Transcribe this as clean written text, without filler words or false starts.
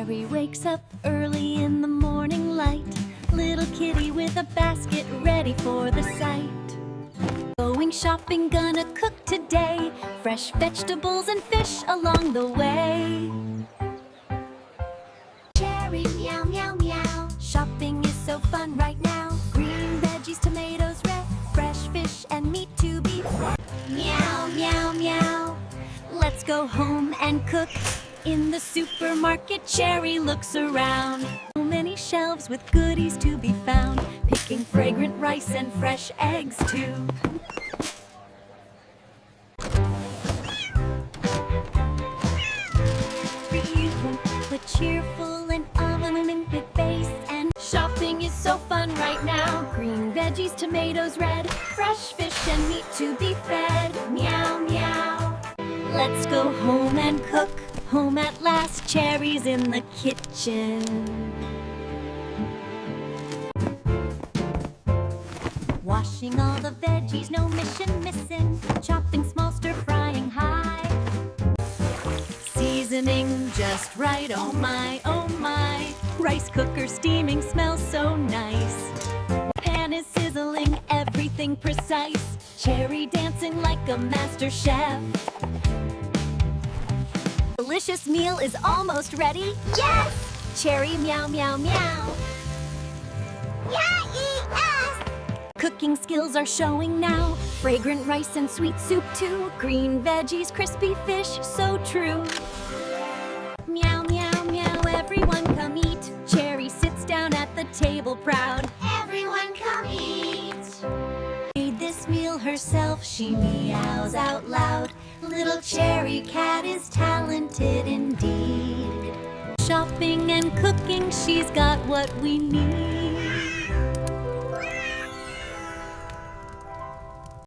Cherry wakes up early in the morning light. Little kitty with a basket ready for the sight. Going shopping, gonna cook today. Fresh vegetables and fish along the way. Cherry, meow, meow, meow. Shopping is so fun right now. Green veggies, tomatoes, red, fresh fish and meat to be fed. Meow, meow, meow. Let's go home and cook. In the supermarket, Cherry looks around. So many shelves with goodies to be found. Picking fragrant rice and fresh eggs too. But cheerful and unlimited base. And shopping is so fun right now. Green veggies, tomatoes, red, fresh fish and meat to be fed. Meow, meow. Let's go home and cook. Home at last, Cherry's in the kitchen. Washing all the veggies, no mission missing. Chopping small, stir frying high. Seasoning just right, oh my, oh my. Rice cooker steaming, smells so nice. Pan is sizzling, everything precise. Cherry dancing like a master chef. Delicious meal is almost ready. Yes! Cherry meow meow meow. Yes! Cooking skills are showing now. Fragrant rice and sweet soup too. Green veggies, crispy fish, so true. Meow meow meow, everyone come eat. Cherry sits down at the table proud. Everyone come eat. Made this meal herself, she meows out loud. Little Cherry cat is talented indeed. Shopping and cooking, she's got what we need.